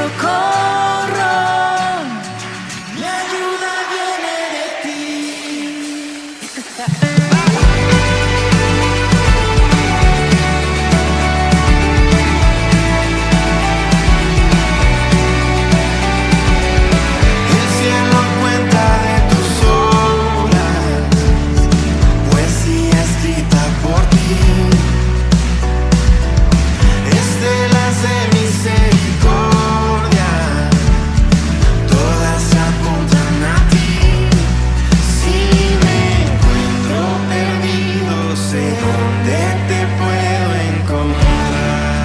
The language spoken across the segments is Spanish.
socorro, mi ayuda viene de ti. El cielo cuenta de tus obras, poesía escrita por ti. Estelas de misericordia, todas apuntan a ti. Si me encuentro perdido, sé dónde te puedo encontrar.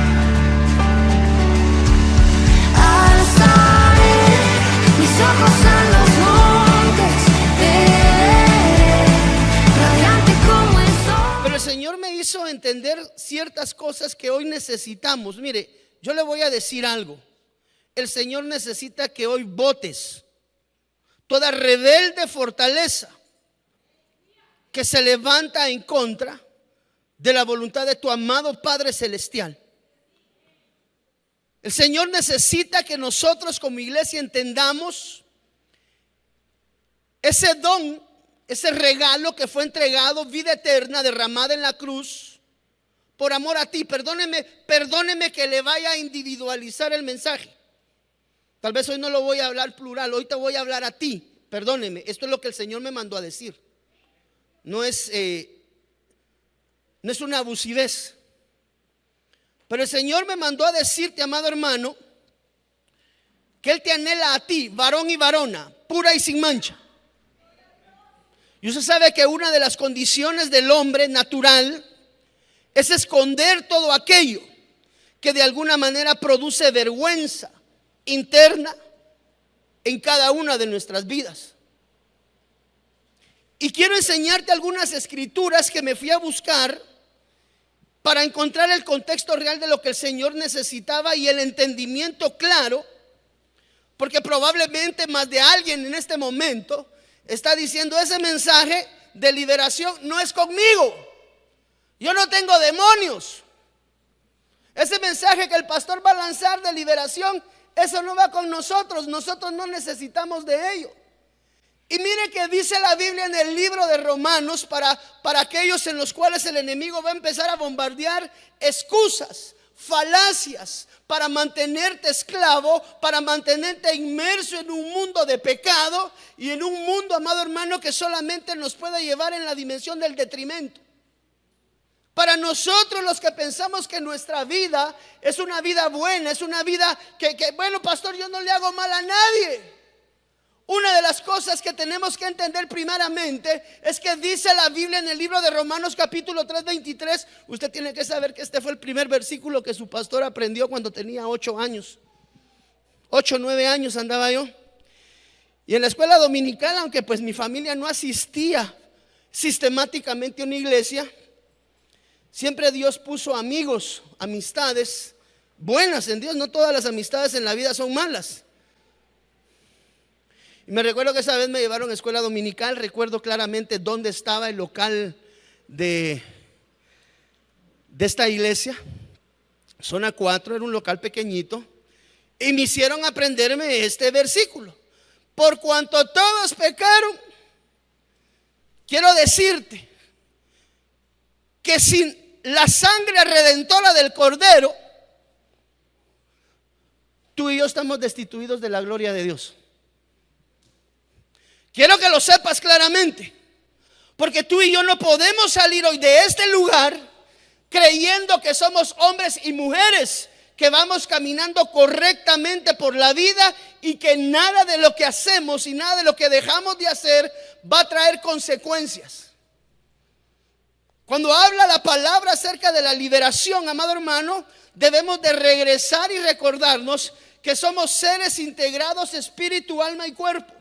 Alzaré mis ojos a los montes, te veré, radiante como el sol. Pero el Señor me hizo entender ciertas cosas que hoy necesitamos. Mire, yo le voy a decir algo. El Señor necesita que hoy botes toda rebelde fortaleza que se levanta en contra de la voluntad de tu amado Padre Celestial. El Señor necesita que nosotros como iglesia entendamos ese don, ese regalo que fue entregado, vida eterna derramada en la cruz por amor a ti. Perdóneme que le vaya a individualizar el mensaje. Tal vez hoy no lo voy a hablar plural, hoy te voy a hablar a ti. Perdóneme, esto es lo que el Señor me mandó a decir. No es una abusivez. Pero el Señor me mandó a decirte, amado hermano, que Él te anhela a ti, varón y varona, pura y sin mancha. Y usted sabe que una de las condiciones del hombre natural es esconder todo aquello que de alguna manera produce vergüenza interna en cada una de nuestras vidas. Y quiero enseñarte algunas escrituras que me fui a buscar para encontrar el contexto real de lo que el Señor necesitaba y el entendimiento claro, porque probablemente más de alguien en este momento está diciendo: ese mensaje de liberación no es conmigo, yo no tengo demonios. Ese mensaje que el pastor va a lanzar de liberación, eso no va con nosotros, nosotros no necesitamos de ello. Y mire que dice la Biblia en el libro de Romanos para aquellos en los cuales el enemigo va a empezar a bombardear excusas, falacias, para mantenerte esclavo, para mantenerte inmerso en un mundo de pecado y en un mundo, amado hermano, que solamente nos puede llevar en la dimensión del detrimento. Para nosotros los que pensamos que nuestra vida es una vida buena, es una vida que bueno, pastor, yo no le hago mal a nadie. Una de las cosas que tenemos que entender primeramente es que dice la Biblia en el libro de Romanos capítulo 3, 23. Usted tiene que saber que este fue el primer versículo que su pastor aprendió cuando tenía 8 años. 8, 9 años andaba yo. Y en la escuela dominical, aunque pues mi familia no asistía sistemáticamente a una iglesia, siempre Dios puso amigos, amistades buenas en Dios. No todas las amistades en la vida son malas. Y me recuerdo que esa vez me llevaron a escuela dominical. Recuerdo claramente dónde estaba el local de esta iglesia. Zona 4, era un local pequeñito. Y me hicieron aprenderme este versículo: por cuanto todos pecaron, quiero decirte que sin la sangre redentora del Cordero, tú y yo estamos destituidos de la gloria de Dios. Quiero que lo sepas claramente, porque tú y yo no podemos salir hoy de este lugar creyendo que somos hombres y mujeres que vamos caminando correctamente por la vida y que nada de lo que hacemos y nada de lo que dejamos de hacer va a traer consecuencias. Cuando habla la palabra acerca de la liberación, amado hermano, debemos de regresar y recordarnos que somos seres integrados espíritu, alma y cuerpo.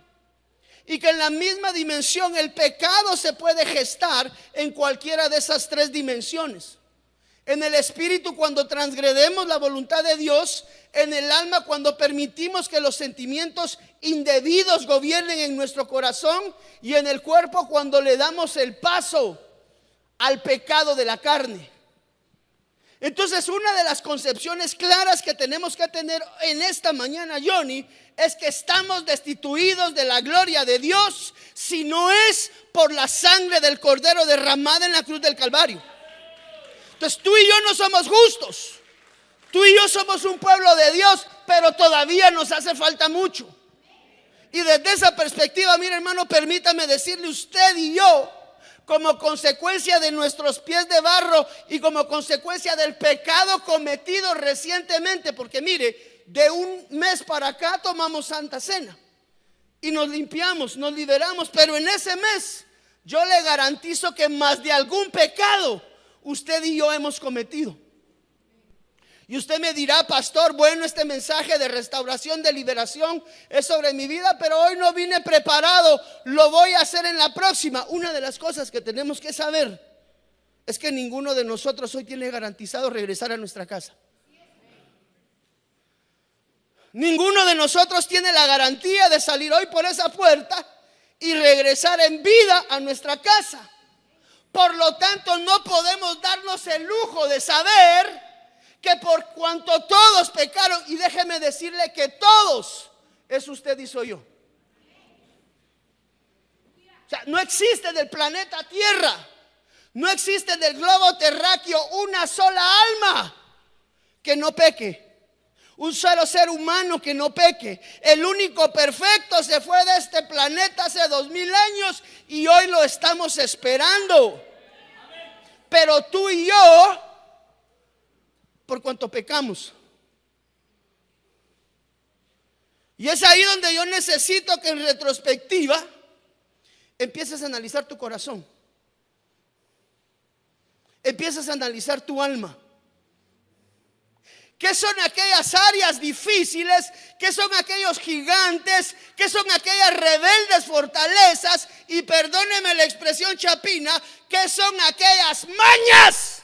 Y que en la misma dimensión el pecado se puede gestar en cualquiera de esas 3 dimensiones. En el espíritu, cuando transgredemos la voluntad de Dios. En el alma, cuando permitimos que los sentimientos indebidos gobiernen en nuestro corazón. Y en el cuerpo, cuando le damos el paso al pecado de la carne. Entonces, una de las concepciones claras que tenemos que tener en esta mañana, Johnny, es que estamos destituidos de la gloria de Dios si no es por la sangre del Cordero derramada en la cruz del Calvario. Entonces, tú y yo no somos justos. Tú y yo somos un pueblo de Dios, pero todavía nos hace falta mucho. Y desde esa perspectiva, mire, hermano, permítame decirle, usted y yo, como consecuencia de nuestros pies de barro y como consecuencia del pecado cometido recientemente, porque mire, de un mes para acá tomamos Santa Cena y nos limpiamos, nos liberamos, pero en ese mes yo le garantizo que más de algún pecado usted y yo hemos cometido. Y usted me dirá, pastor, bueno, este mensaje de restauración, de liberación es sobre mi vida, pero hoy no vine preparado, lo voy a hacer en la próxima. Una de las cosas que tenemos que saber es que ninguno de nosotros hoy tiene garantizado regresar a nuestra casa. Ninguno de nosotros tiene la garantía de salir hoy por esa puerta y regresar en vida a nuestra casa. Por lo tanto, no podemos darnos el lujo de saber que por cuanto todos pecaron, y déjeme decirle que todos es usted y soy yo. O sea, no existe del planeta Tierra, no existe del globo terráqueo una sola alma que no peque, un solo ser humano que no peque. El único perfecto se fue de este planeta hace 2000 años y hoy lo estamos esperando. Pero tú y yo, por cuanto pecamos. Y es ahí donde yo necesito que en retrospectiva empieces a analizar tu corazón, empieces a analizar tu alma. ¿Qué son aquellas áreas difíciles? ¿Qué son aquellos gigantes? ¿Qué son aquellas rebeldes fortalezas? Y perdóneme la expresión chapina, ¿qué son aquellas mañas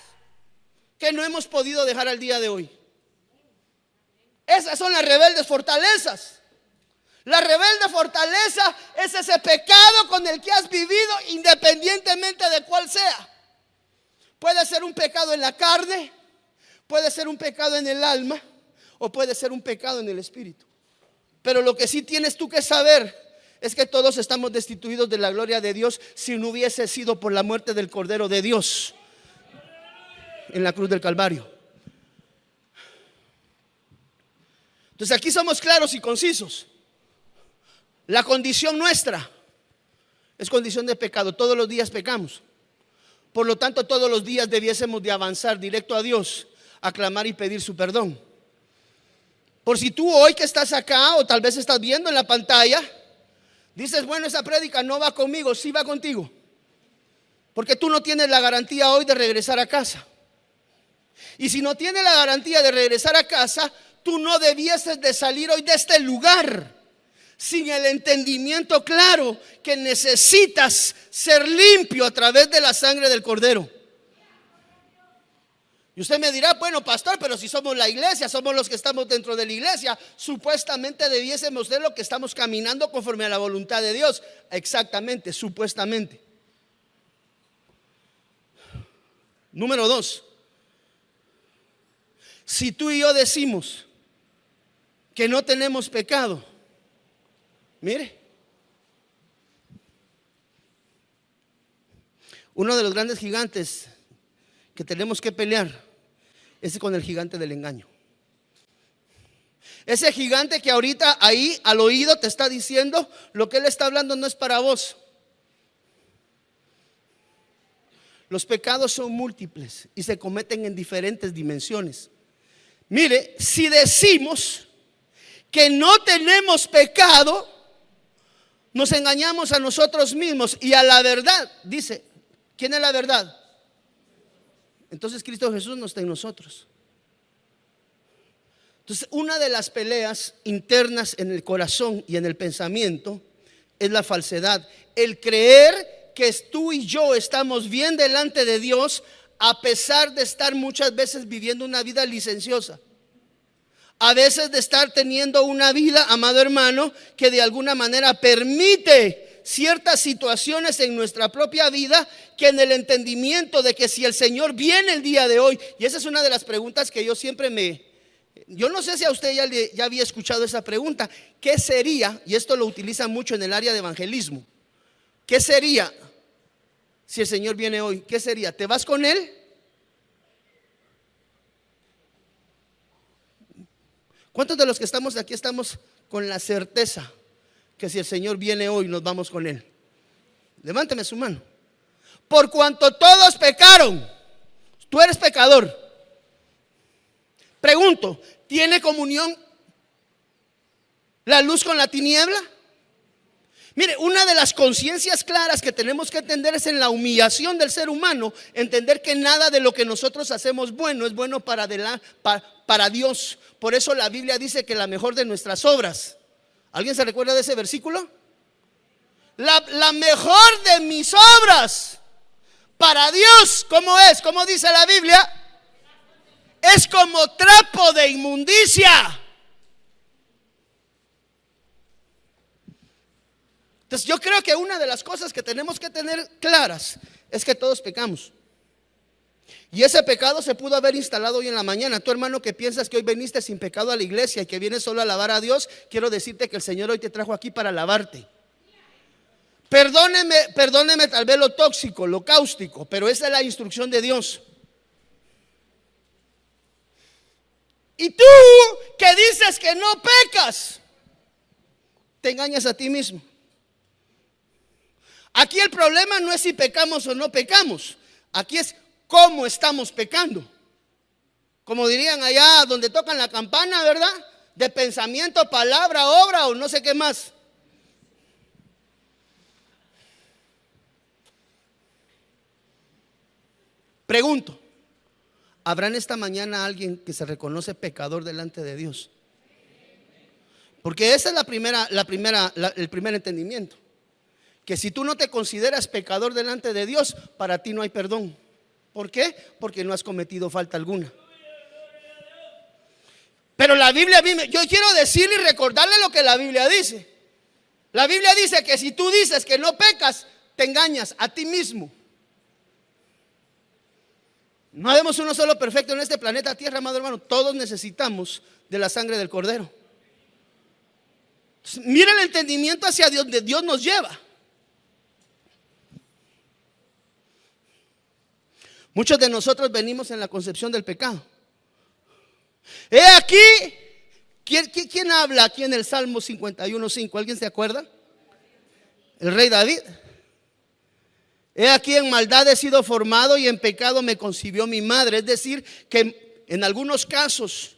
que no hemos podido dejar al día de hoy? Esas son las rebeldes fortalezas. La rebelde fortaleza es ese pecado con el que has vivido, independientemente de cuál sea. Puede ser un pecado en la carne, puede ser un pecado en el alma, o puede ser un pecado en el espíritu. Pero lo que sí tienes tú que saber es que todos estamos destituidos de la gloria de Dios si no hubiese sido por la muerte del Cordero de Dios en la cruz del Calvario. Entonces aquí somos claros y concisos. La condición nuestra es condición de pecado. Todos los días pecamos. Por lo tanto, todos los días debiésemos de avanzar directo a Dios, a clamar y pedir su perdón. Por si tú hoy que estás acá, o tal vez estás viendo en la pantalla, dices, bueno, esa prédica no va conmigo. Sí va contigo, porque tú no tienes la garantía hoy de regresar a casa. Y si no tienes la garantía de regresar a casa, tú no debieses de salir hoy de este lugar sin el entendimiento claro que necesitas ser limpio a través de la sangre del Cordero. Y usted me dirá, bueno, pastor, pero si somos la iglesia, somos los que estamos dentro de la iglesia, supuestamente debiésemos ser lo que estamos caminando conforme a la voluntad de Dios. Exactamente, supuestamente. Número 2. Si tú y yo decimos que no tenemos pecado, mire, uno de los grandes gigantes que tenemos que pelear es con el gigante del engaño. Ese gigante que ahorita ahí al oído te está diciendo lo que él está hablando no es para vos. Los pecados son múltiples y se cometen en diferentes dimensiones. Mire, si decimos que no tenemos pecado, nos engañamos a nosotros mismos y a la verdad. Dice, ¿quién es la verdad? Entonces Cristo Jesús no está en nosotros. Entonces, una de las peleas internas en el corazón y en el pensamiento es la falsedad. El creer que tú y yo estamos bien delante de Dios, a pesar de estar muchas veces viviendo una vida licenciosa. A veces de estar teniendo una vida, amado hermano, que de alguna manera permite ciertas situaciones en nuestra propia vida que en el entendimiento de que si el Señor viene el día de hoy. Y esa es una de las preguntas que yo siempre yo no sé si a usted ya había escuchado esa pregunta. ¿Qué sería? Y esto lo utilizan mucho en el área de evangelismo. ¿Qué sería si el Señor viene hoy? ¿Qué sería? ¿Te vas con Él? ¿Cuántos de los que estamos aquí estamos con la certeza que si el Señor viene hoy nos vamos con Él? Levánteme su mano. Por cuanto todos pecaron, tú eres pecador. Pregunto, ¿tiene comunión la luz con la tiniebla? Mire, una de las conciencias claras que tenemos que entender es en la humillación del ser humano, entender que nada de lo que nosotros hacemos bueno es bueno para Dios. Por eso la Biblia dice que la mejor de nuestras obras. ¿Alguien se recuerda de ese versículo? La mejor de mis obras para Dios, ¿cómo es? ¿Cómo dice la Biblia? Es como trapo de inmundicia. Entonces yo creo que una de las cosas que tenemos que tener claras es que todos pecamos. Y ese pecado se pudo haber instalado hoy en la mañana. Tú, hermano, que piensas que hoy viniste sin pecado a la iglesia y que vienes solo a alabar a Dios, quiero decirte que el Señor hoy te trajo aquí para alabarte. Perdóneme tal vez lo tóxico, lo cáustico, pero esa es la instrucción de Dios. Y tú que dices que no pecas, te engañas a ti mismo. Aquí el problema no es si pecamos o no pecamos. Aquí es cómo estamos pecando. Como dirían allá donde tocan la campana, ¿verdad? De pensamiento, palabra, obra o no sé qué más. Pregunto, ¿habrá en esta mañana alguien que se reconoce pecador delante de Dios? Porque esa es el primer entendimiento. Que si tú no te consideras pecador delante de Dios, para ti no hay perdón. ¿Por qué? Porque no has cometido falta alguna. Pero la Biblia, yo quiero decirle y recordarle lo que la Biblia dice. La Biblia dice que si tú dices que no pecas, te engañas a ti mismo. No habemos uno solo perfecto en este planeta Tierra, amado hermano. Todos necesitamos de la sangre del Cordero. Entonces, mira el entendimiento hacia Dios, donde Dios nos lleva. Muchos de nosotros venimos en la concepción del pecado. He aquí, ¿quién habla aquí en el Salmo 51:5? ¿Alguien se acuerda? El rey David. He aquí, en maldad he sido formado y en pecado me concibió mi madre. Es decir, que en algunos casos,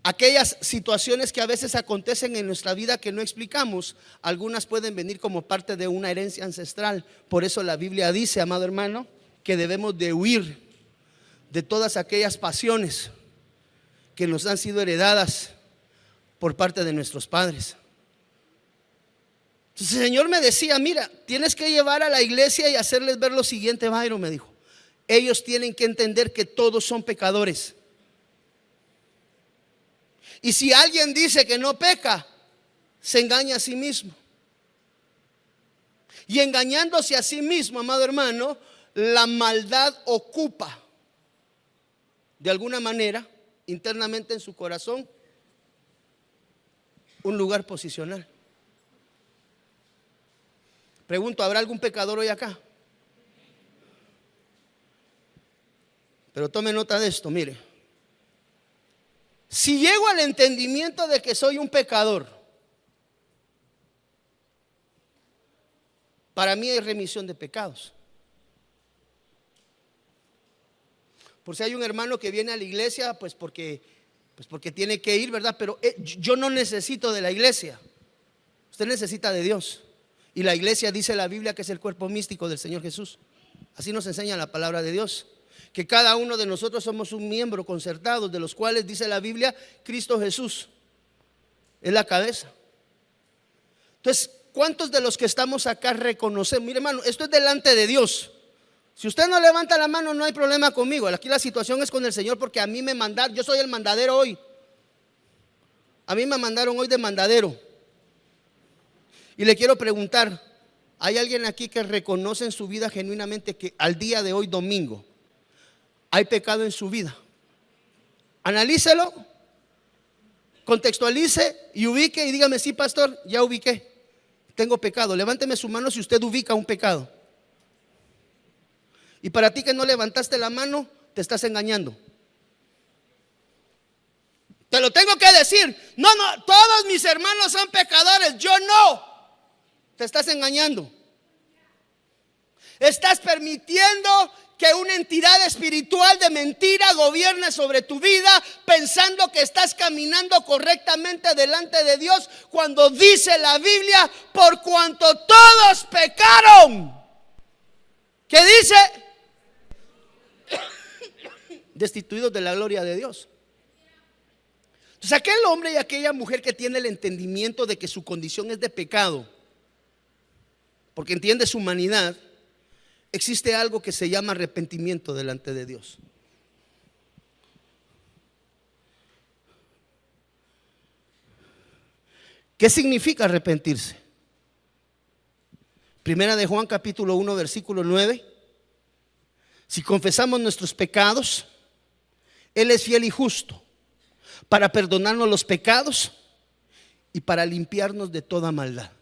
aquellas situaciones que a veces acontecen en nuestra vida que no explicamos, algunas pueden venir como parte de una herencia ancestral. Por eso la Biblia dice, amado hermano, que debemos de huir de todas aquellas pasiones que nos han sido heredadas por parte de nuestros padres. Entonces el Señor me decía, mira, tienes que llevar a la iglesia y hacerles ver lo siguiente, Byron, me dijo. Ellos tienen que entender que todos son pecadores. Y si alguien dice que no peca, se engaña a sí mismo. Y engañándose a sí mismo, amado hermano, la maldad ocupa de alguna manera internamente en su corazón un lugar posicional. Pregunto, ¿habrá algún pecador hoy acá? Pero tome nota de esto, mire. Si llego al entendimiento de que soy un pecador, para mí hay remisión de pecados. Por si hay un hermano que viene a la iglesia, pues porque tiene que ir, ¿verdad? Pero yo no necesito de la iglesia. Usted necesita de Dios. Y la iglesia, dice la Biblia, que es el cuerpo místico del Señor Jesús. Así nos enseña la palabra de Dios. Que cada uno de nosotros somos un miembro concertado, de los cuales, dice la Biblia, Cristo Jesús es la cabeza. Entonces, ¿cuántos de los que estamos acá reconocemos? Mire, hermano, esto es delante de Dios. Si usted no levanta la mano, no hay problema conmigo. Aquí la situación es con el Señor, porque a mí me mandaron, yo soy el mandadero hoy. A mí me mandaron hoy de mandadero. Y le quiero preguntar, ¿Hay alguien aquí que reconoce en su vida genuinamente que al día de hoy, domingo, hay pecado en su vida? Analícelo, contextualice y ubique y dígame: sí, pastor, ya ubiqué, tengo pecado. Levánteme su mano si usted ubica un pecado. Y para ti que no levantaste la mano, te estás engañando. Te lo tengo que decir. No, todos mis hermanos son pecadores, yo no. Te estás engañando. Estás permitiendo que una entidad espiritual de mentira gobierne sobre tu vida, pensando que estás caminando correctamente delante de Dios, cuando dice la Biblia: por cuanto todos pecaron. ¿Qué dice? Destituidos de la gloria de Dios. Entonces, aquel hombre y aquella mujer que tiene el entendimiento de que su condición es de pecado, porque entiende su humanidad, existe algo que se llama arrepentimiento delante de Dios. ¿Qué significa arrepentirse? Primera de Juan capítulo 1 versículo 9. Si confesamos nuestros pecados, Él es fiel y justo para perdonarnos los pecados y para limpiarnos de toda maldad.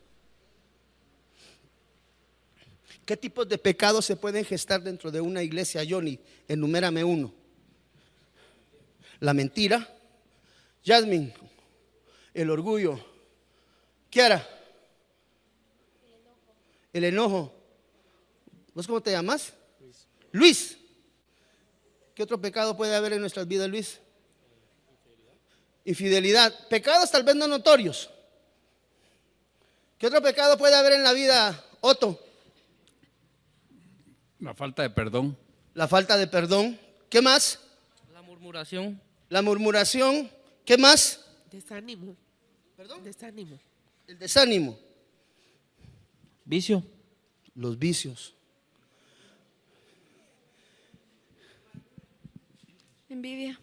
¿Qué tipos de pecados se pueden gestar dentro de una iglesia, Johnny? Enumérame uno. La mentira. Jasmine, el orgullo. Kiara, el enojo. ¿Vos cómo te llamas? Luis. ¿Qué otro pecado puede haber en nuestras vidas, Luis? Infidelidad. Pecados tal vez no notorios. ¿Qué otro pecado puede haber en la vida, Otto? La falta de perdón. La falta de perdón. ¿Qué más? La murmuración. La murmuración. ¿Qué más? Desánimo. ¿Perdón? Desánimo. El desánimo. Vicio. Los vicios. Envidia.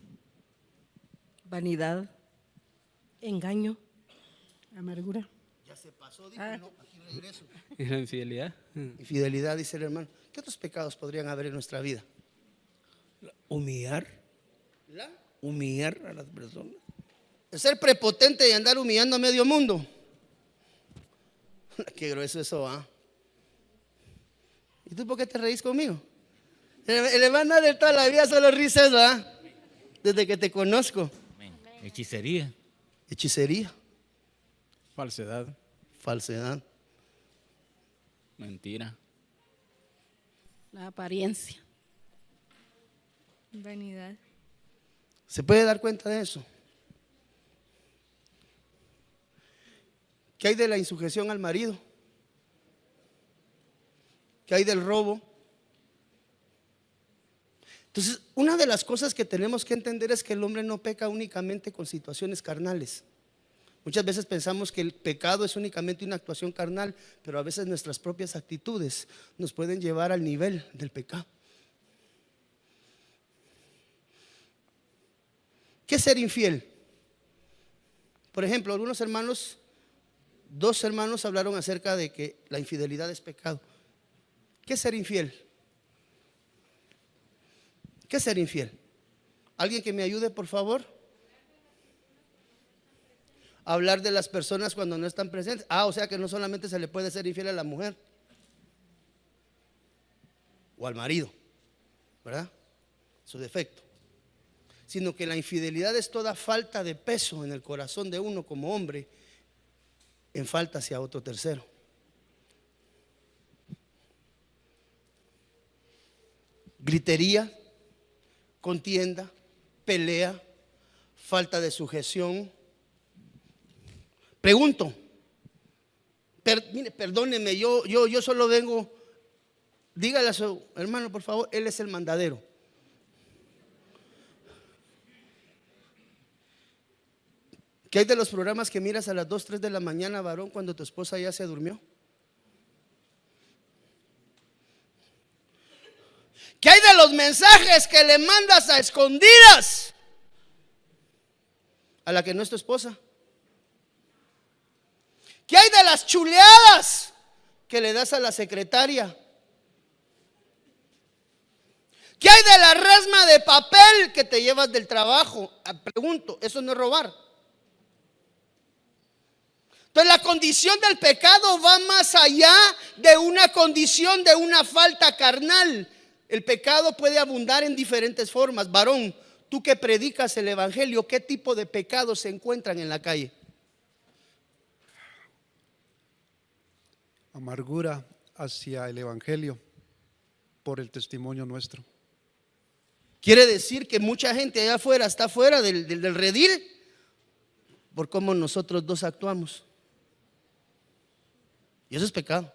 Vanidad. Engaño. Amargura. Ya se pasó, dijo, no, aquí regreso. ¿Y la infidelidad? Infidelidad, dice el hermano. ¿Qué otros pecados podrían haber en nuestra vida? Humillar, ¿La? humillar a las personas. El ser prepotente y andar humillando a medio mundo. Qué grueso eso, ¿ah? ¿Y tú por qué te reís conmigo? El hermano de toda la vida solo risas, ¿ah? Desde que te conozco. Hechicería. Hechicería, Falsedad. falsedad, Mentira. La apariencia. Vanidad. ¿Se puede dar cuenta de eso? ¿Qué hay de la insujeción al marido? ¿Qué hay del robo? Entonces, una de las cosas que tenemos que entender es que el hombre no peca únicamente con situaciones carnales. Muchas veces pensamos que el pecado es únicamente una actuación carnal, pero a veces nuestras propias actitudes nos pueden llevar al nivel del pecado. ¿Qué es ser infiel? Por ejemplo, algunos hermanos, dos hermanos hablaron acerca de que la infidelidad es pecado. ¿Qué es ser infiel? ¿Qué es ser infiel? ¿Alguien que me ayude, por favor? Hablar de las personas cuando no están presentes. O sea que no solamente se le puede ser infiel a la mujer o al marido, ¿verdad? Su defecto. Sino que la infidelidad es toda falta de peso en el corazón de uno como hombre en falta hacia otro tercero. Gritería, contienda, pelea, falta de sujeción. Pregunto, mire, perdóneme, yo solo vengo, dígale a su hermano, por favor, él es el mandadero. ¿Qué hay de los programas que miras a las 2, 3 de la mañana, varón, cuando tu esposa ya se durmió? ¿Qué hay de los mensajes que le mandas a escondidas a la que no es tu esposa? ¿Qué hay de las chuleadas que le das a la secretaria? ¿Qué hay de la resma de papel que te llevas del trabajo? Pregunto, ¿eso no es robar? Entonces la condición del pecado va más allá de una condición de una falta carnal. El pecado puede abundar en diferentes formas. Varón, tú que predicas el evangelio, ¿qué tipo de pecados se encuentran en la calle? Amargura hacia el evangelio por el testimonio nuestro. Quiere decir que mucha gente allá afuera está fuera del redil por cómo nosotros dos actuamos. Y eso es pecado.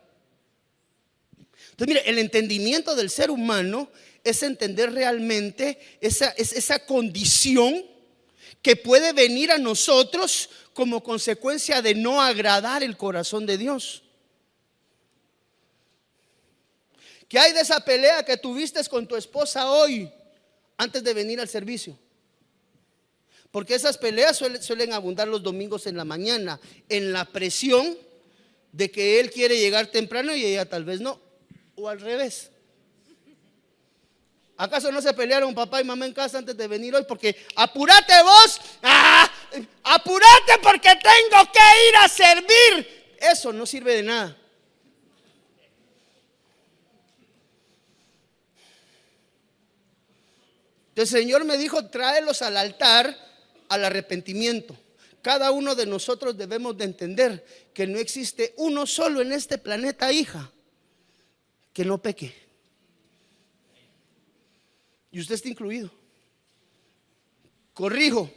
Entonces, mire, el entendimiento del ser humano es entender realmente esa condición que puede venir a nosotros como consecuencia de no agradar el corazón de Dios. ¿Qué hay de esa pelea que tuviste con tu esposa hoy antes de venir al servicio? Porque esas peleas suelen abundar los domingos en la mañana, en la presión de que él quiere llegar temprano y ella tal vez no, o al revés. ¿Acaso no se pelearon papá y mamá en casa antes de venir hoy? Porque apúrate vos, apúrate porque tengo que ir a servir. Eso no sirve de nada. El Señor me dijo, tráelos al altar, al arrepentimiento. Cada uno de nosotros debemos de entender que no existe uno solo en este planeta, hija, que no peque. Y usted está incluido. Corrijo,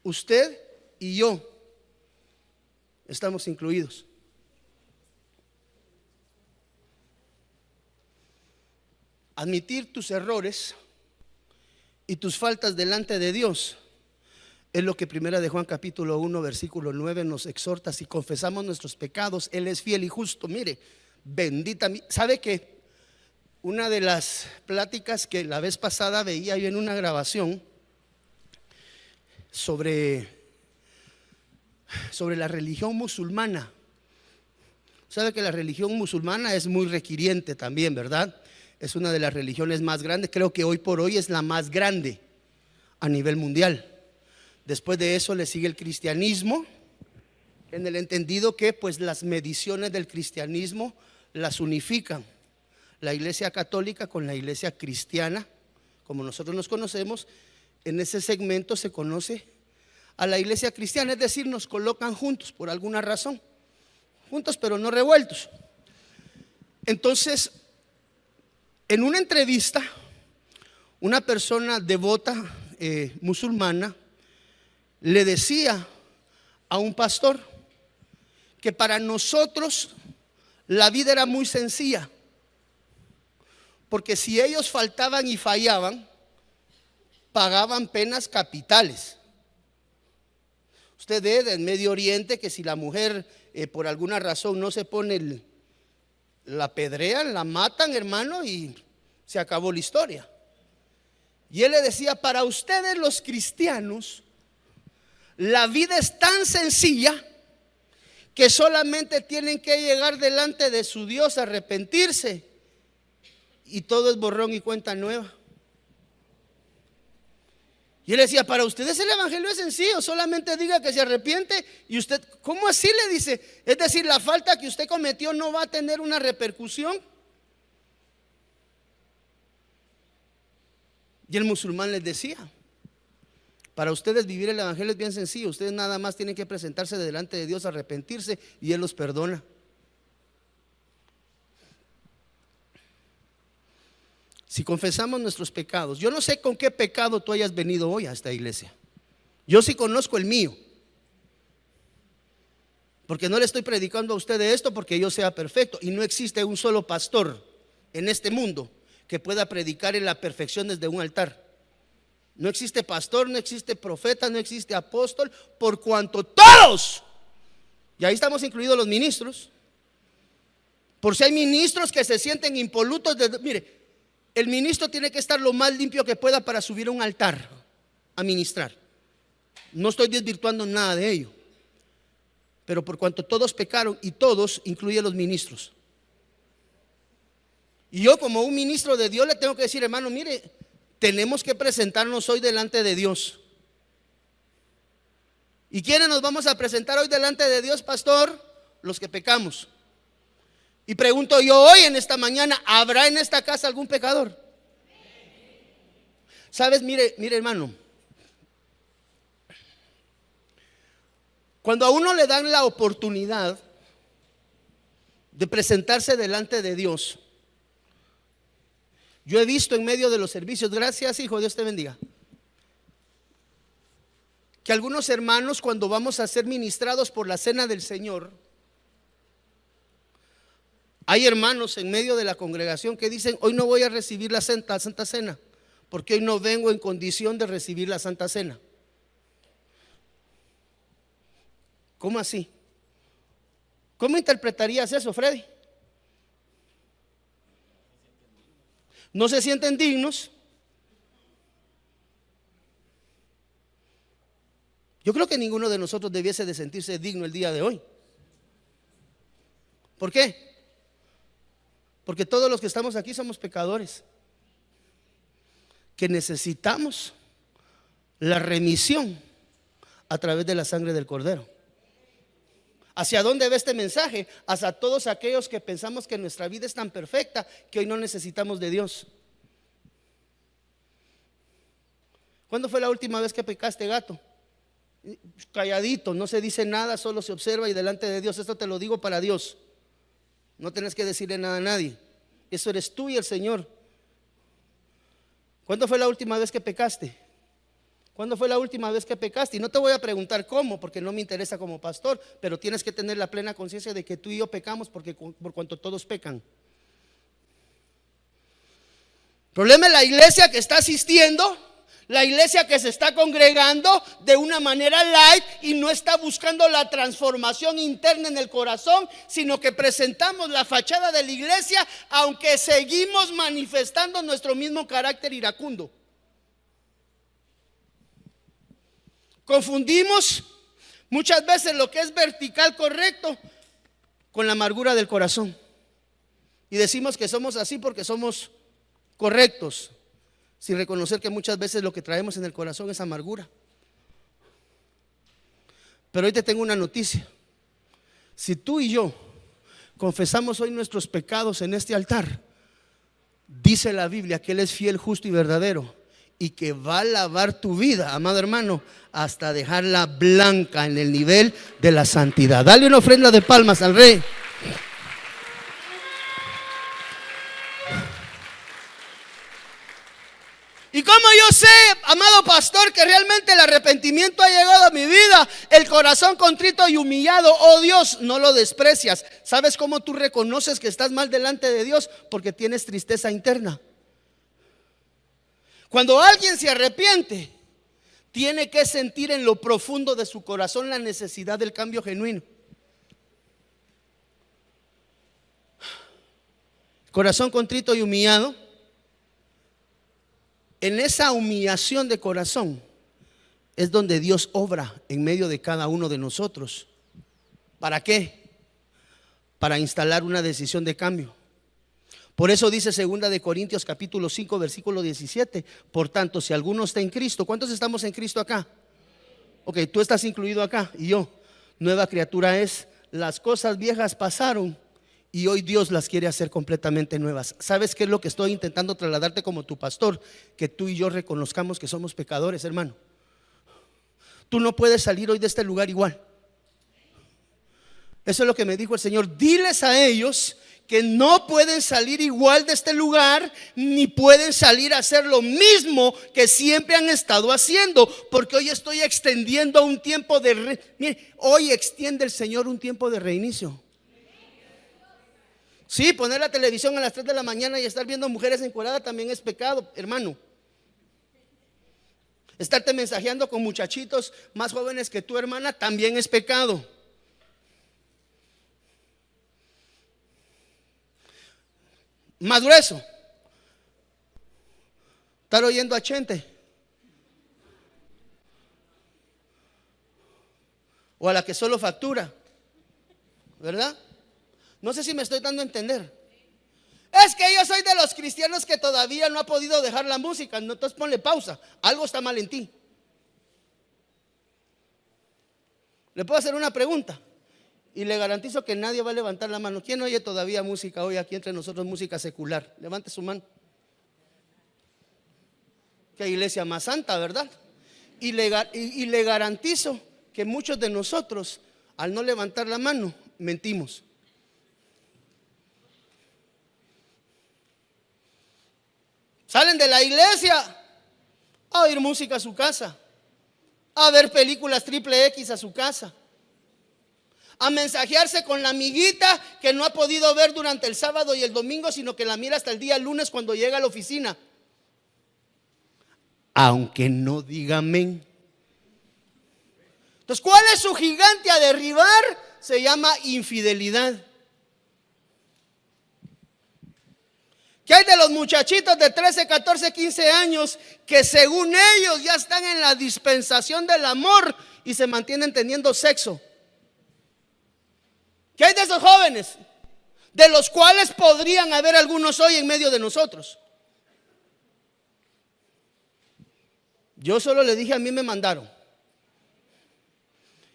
usted y yo estamos incluidos. Admitir tus errores y tus faltas delante de Dios es lo que Primera de Juan capítulo 1 versículo 9 nos exhorta. Si confesamos nuestros pecados, Él es fiel y justo. Mire, bendita. ¿Sabe qué? Una de las pláticas que la vez pasada veía yo en una grabación sobre la religión musulmana. Sabe que la religión musulmana es muy requiriente también, ¿verdad? Es una de las religiones más grandes. Creo que hoy por hoy es la más grande a nivel mundial. Después de eso le sigue el cristianismo, en el entendido que pues las mediciones del cristianismo las unifican. La iglesia católica con la iglesia cristiana, como nosotros nos conocemos, en ese segmento se conoce a la iglesia cristiana, es decir, nos colocan juntos por alguna razón, juntos pero no revueltos. Entonces, en una entrevista, una persona devota musulmana le decía a un pastor que para nosotros la vida era muy sencilla, porque si ellos faltaban y fallaban, pagaban penas capitales. Usted ve del Medio Oriente que si la mujer por alguna razón no se pone, la apedrean, la matan, hermano, y se acabó la historia. Y él le decía, para ustedes los cristianos, la vida es tan sencilla que solamente tienen que llegar delante de su Dios a arrepentirse y todo es borrón y cuenta nueva. Y él decía, para ustedes el evangelio es sencillo, solamente diga que se arrepiente y usted, ¿cómo así? Le dice, es decir, la falta que usted cometió no va a tener una repercusión. Y el musulmán les decía, para ustedes vivir el evangelio es bien sencillo, ustedes nada más tienen que presentarse delante de Dios, arrepentirse y Él los perdona. Si confesamos nuestros pecados, yo no sé con qué pecado tú hayas venido hoy a esta iglesia. Yo sí conozco el mío, porque no le estoy predicando a usted de esto porque yo sea perfecto, y no existe un solo pastor en este mundo que pueda predicar en la perfección desde un altar. No existe pastor, no existe profeta, no existe apóstol, por cuanto todos, y ahí estamos incluidos los ministros, por si hay ministros que se sienten impolutos, mire, el ministro tiene que estar lo más limpio que pueda para subir a un altar a ministrar. No estoy desvirtuando nada de ello, pero por cuanto todos pecaron, y todos incluye los ministros. Y yo como un ministro de Dios le tengo que decir, hermano, mire, tenemos que presentarnos hoy delante de Dios. ¿Y quiénes nos vamos a presentar hoy delante de Dios, pastor? Los que pecamos. Y pregunto yo hoy en esta mañana, ¿habrá en esta casa algún pecador? ¿Sabes? Mire hermano, cuando a uno le dan la oportunidad de presentarse delante de Dios, yo he visto en medio de los servicios, gracias hijo, Dios te bendiga, que algunos hermanos cuando vamos a ser ministrados por la cena del Señor, hay hermanos en medio de la congregación que dicen, hoy no voy a recibir la Santa Cena, porque hoy no vengo en condición de recibir la Santa Cena. ¿Cómo así? ¿Cómo interpretarías eso, Freddy? ¿No se sienten dignos? Yo creo que ninguno de nosotros debiese de sentirse digno el día de hoy. ¿Por qué? Porque todos los que estamos aquí somos pecadores, que necesitamos la remisión a través de la sangre del Cordero. ¿Hacia dónde va este mensaje? Hacia todos aquellos que pensamos que nuestra vida es tan perfecta que hoy no necesitamos de Dios. ¿Cuándo fue la última vez que pecaste, gato? Calladito, no se dice nada, solo se observa y delante de Dios. Esto te lo digo para Dios. No tenés que decirle nada a nadie. Eso eres tú y el Señor. ¿Cuándo fue la última vez que pecaste? ¿Cuándo fue la última vez que pecaste? Y no te voy a preguntar cómo, porque no me interesa como pastor, pero tienes que tener la plena conciencia de que tú y yo pecamos porque por cuanto todos pecan. El problema es la iglesia que está asistiendo, la iglesia que se está congregando de una manera light y no está buscando la transformación interna en el corazón, sino que presentamos la fachada de la iglesia, aunque seguimos manifestando nuestro mismo carácter iracundo. Confundimos muchas veces lo que es vertical correcto con la amargura del corazón. Y decimos que somos así porque somos correctos, sin reconocer que muchas veces lo que traemos en el corazón es amargura. Pero hoy te tengo una noticia. Si tú y yo confesamos hoy nuestros pecados en este altar, dice la Biblia que Él es fiel, justo y verdadero, y que va a lavar tu vida, amado hermano, hasta dejarla blanca en el nivel de la santidad. Dale una ofrenda de palmas al Rey. Y como yo sé, amado pastor, que realmente el arrepentimiento ha llegado a mi vida, el corazón contrito y humillado, oh Dios, no lo desprecias. ¿Sabes cómo tú reconoces que estás mal delante de Dios? Porque tienes tristeza interna. Cuando alguien se arrepiente, tiene que sentir en lo profundo de su corazón la necesidad del cambio genuino. Corazón contrito y humillado. En esa humillación de corazón es donde Dios obra en medio de cada uno de nosotros. ¿Para qué? Para instalar una decisión de cambio. Por eso dice 2 de Corintios capítulo 5 versículo 17. Por tanto, si alguno está en Cristo, ¿cuántos estamos en Cristo acá? Ok, tú estás incluido acá y yo. Nueva criatura es, las cosas viejas pasaron y hoy Dios las quiere hacer completamente nuevas. ¿Sabes qué es lo que estoy intentando trasladarte como tu pastor? Que tú y yo reconozcamos que somos pecadores, hermano. Tú no puedes salir hoy de este lugar igual. Eso es lo que me dijo el Señor. Diles a ellos que no pueden salir igual de este lugar, ni pueden salir a hacer lo mismo que siempre han estado haciendo, porque hoy estoy extendiendo un tiempo de mire, hoy extiende el Señor un tiempo de reinicio. Sí, poner la televisión a las 3 de la mañana y estar viendo mujeres encueradas también es pecado, hermano. Estarte mensajeando con muchachitos más jóvenes que tu hermana también es pecado. Más grueso, estar oyendo a Chente o a la que solo factura. ¿verdad? No sé si me estoy dando a entender. Es que yo soy de los cristianos que todavía no ha podido dejar la música. No, entonces ponle pausa. Algo está mal en ti. Le puedo hacer una pregunta y le garantizo que nadie va a levantar la mano. ¿Quién oye todavía música hoy aquí entre nosotros, música secular? Levante su mano. Qué iglesia más santa, ¿verdad? Y le garantizo que muchos de nosotros, al no levantar la mano, mentimos. Salen de la iglesia a oír música a su casa, a ver películas triple X a su casa, a mensajearse con la amiguita que no ha podido ver durante el sábado y el domingo, sino que la mira hasta el día lunes cuando llega a la oficina. Aunque no diga amén. Entonces, ¿cuál es su gigante a derribar? Se llama infidelidad. ¿Qué hay de los muchachitos de 13, 14, 15 años que según ellos ya están en la dispensación del amor y se mantienen teniendo sexo? ¿Qué hay de esos jóvenes? De los cuales podrían haber algunos hoy en medio de nosotros. Yo solo le dije, a mí me mandaron.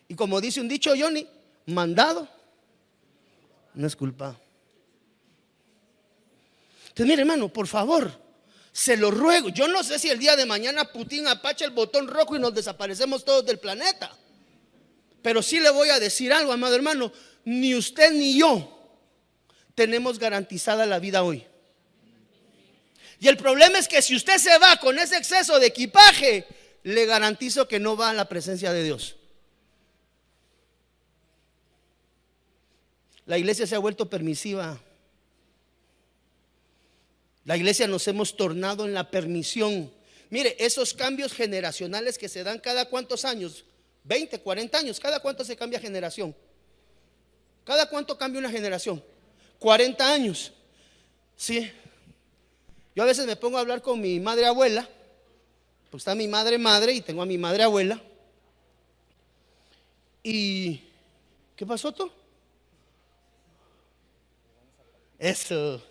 Y como dice un dicho, Johnny, mandado no es culpa. Entonces, mire, hermano, por favor, se lo ruego. Yo no sé si el día de mañana Putin apacha el botón rojo y nos desaparecemos todos del planeta. Pero sí le voy a decir algo, amado hermano. Ni usted ni yo tenemos garantizada la vida hoy. Y el problema es que si usted se va con ese exceso de equipaje, le garantizo que no va a la presencia de Dios. La iglesia se ha vuelto permisiva. La iglesia nos hemos tornado en la permisión. Mire, esos cambios generacionales que se dan cada cuántos años, 20, 40 años, ¿cada cuánto se cambia generación? ¿Cada cuánto cambia una generación? 40 años. Sí. Yo a veces me pongo a hablar con mi madre abuela, pues está mi madre y tengo a mi madre abuela. ¿Y qué pasó tú? Eso.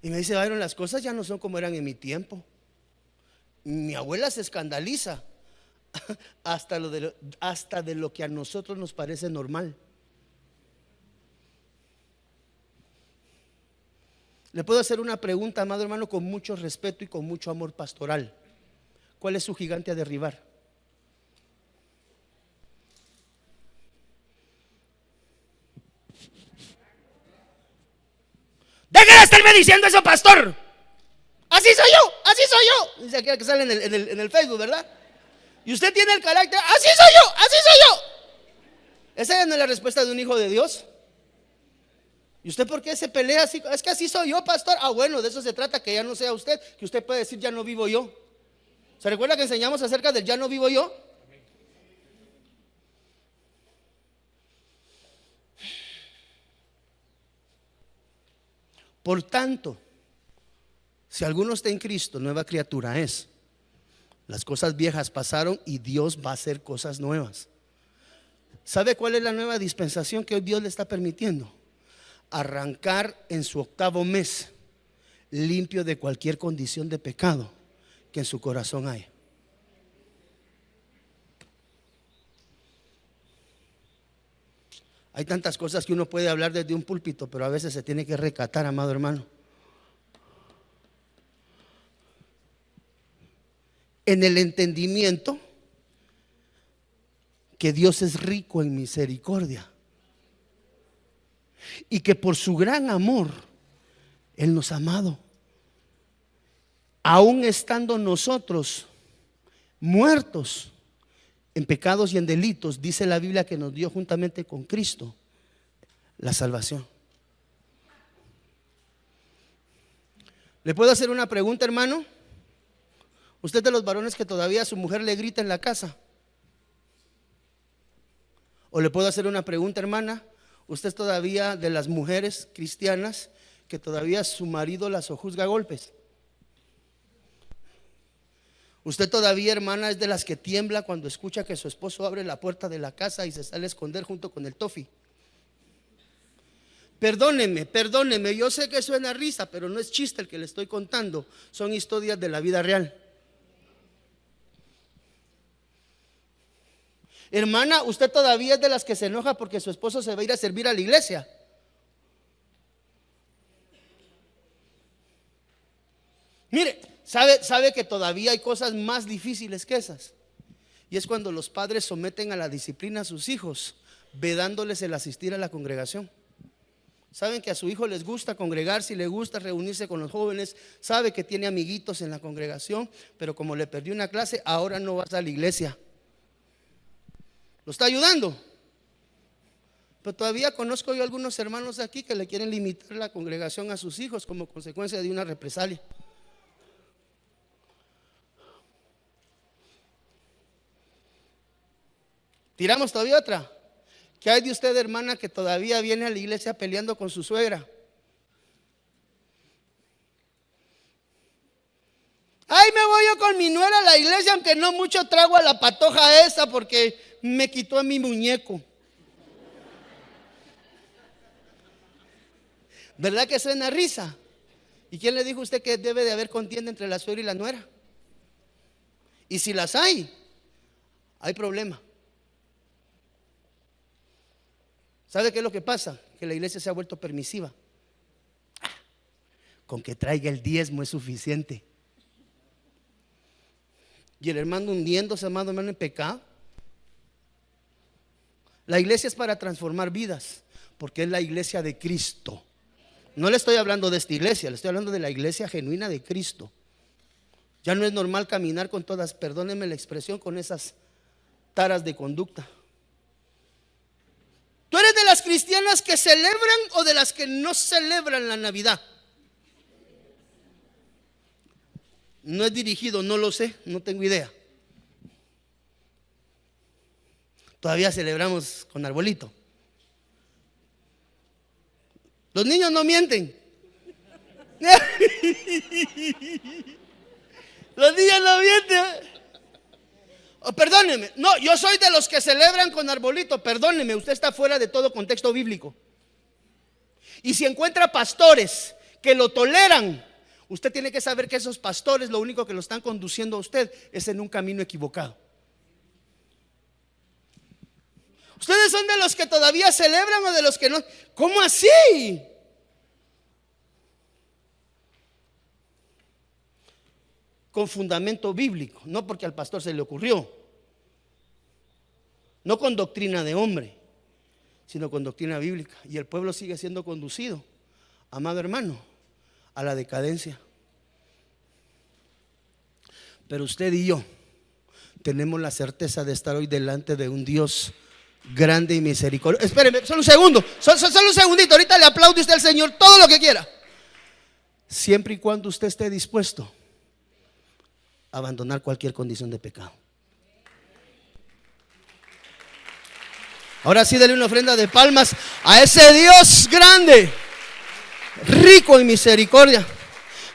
Y me dice, Byron, las cosas ya no son como eran en mi tiempo. Mi abuela se escandaliza hasta de lo que a nosotros nos parece normal. Le puedo hacer una pregunta, amado hermano, con mucho respeto y con mucho amor pastoral. ¿Cuál es su gigante a derribar? Deje de estarme diciendo eso, pastor. Así soy yo, así soy yo. Dice aquel que sale en el Facebook, ¿verdad? Y usted tiene el carácter, así soy yo, así soy yo. Esa no es la respuesta de un hijo de Dios. ¿Y usted por qué se pelea así? Es que así soy yo, pastor. Ah, bueno, de eso se trata, que ya no sea usted, que usted puede decir ya no vivo yo. ¿Se recuerda que enseñamos acerca del ya no vivo yo? Por tanto, si alguno está en Cristo, nueva criatura es. Las cosas viejas pasaron y Dios va a hacer cosas nuevas. ¿Sabe cuál es la nueva dispensación que hoy Dios le está permitiendo? Arrancar en su 8º mes limpio de cualquier condición de pecado que en su corazón hay. Hay tantas cosas que uno puede hablar desde un púlpito, pero a veces se tiene que recatar, amado hermano. En el entendimiento que Dios es rico en misericordia y que por su gran amor Él nos ha amado, aún estando nosotros muertos en pecados y en delitos. Dice la Biblia que nos dio juntamente con Cristo la salvación. ¿Le puedo hacer una pregunta, hermano? Usted de los varones que todavía a su mujer le grita en la casa. O le puedo hacer una pregunta, hermana. Usted es todavía de las mujeres cristianas que todavía su marido las sojuzga a golpes. Usted todavía, hermana, es de las que tiembla cuando escucha que su esposo abre la puerta de la casa y se sale a esconder junto con el tofi. Perdóneme, yo sé que suena risa, pero no es chiste el que le estoy contando, son historias de la vida real. Hermana, usted todavía es de las que se enoja porque su esposo se va a ir a servir a la iglesia. Mire, sabe que todavía hay cosas más difíciles que esas. Y es cuando los padres someten a la disciplina a sus hijos, vedándoles el asistir a la congregación. Saben que a su hijo les gusta congregarse y le gusta reunirse con los jóvenes, sabe que tiene amiguitos en la congregación, pero como le perdió una clase, ahora no vas a la iglesia. ¿Lo está ayudando? Pero todavía conozco yo algunos hermanos aquí que le quieren limitar la congregación a sus hijos como consecuencia de una represalia. Tiramos todavía otra. ¿Qué hay de usted, hermana, que todavía viene a la iglesia peleando con su suegra? Ay, me voy yo con mi nuera a la iglesia, aunque no mucho trago a la patoja esa porque me quitó a mi muñeco. ¿Verdad que suena risa? ¿Y quién le dijo a usted que debe de haber contienda entre la suegra y la nuera? Y si las hay problema. ¿Sabe qué es lo que pasa? Que la iglesia se ha vuelto permisiva. Con que traiga el diezmo es suficiente. Y el hermano hundiéndose, amado hermano, en pecado. La iglesia es para transformar vidas, porque es la iglesia de Cristo. No le estoy hablando de esta iglesia, le estoy hablando de la iglesia genuina de Cristo. Ya no es normal caminar con todas, perdónenme la expresión, con esas taras de conducta. ¿Tú eres de las cristianas que celebran o de las que no celebran la Navidad? No es dirigido, no lo sé, no tengo idea. Todavía celebramos con arbolito. Los niños no mienten. Los niños no mienten. Oh, perdóneme, no, yo soy de los que celebran con arbolito. Perdóneme, usted está fuera de todo contexto bíblico. Y si encuentra pastores que lo toleran, usted tiene que saber que esos pastores lo único que lo están conduciendo a usted es en un camino equivocado. ¿Ustedes son de los que todavía celebran o de los que no? ¿Cómo así? Con fundamento bíblico, no porque al pastor se le ocurrió, no con doctrina de hombre, sino con doctrina bíblica. Y el pueblo sigue siendo conducido, amado hermano, a la decadencia. Pero usted y yo tenemos la certeza de estar hoy delante de un Dios grande y misericordioso. Espéreme, solo un segundo, solo un segundito. Ahorita le aplaude usted al Señor todo lo que quiera, siempre y cuando usted esté dispuesto a abandonar cualquier condición de pecado. Ahora sí, dale una ofrenda de palmas a ese Dios grande, rico en misericordia.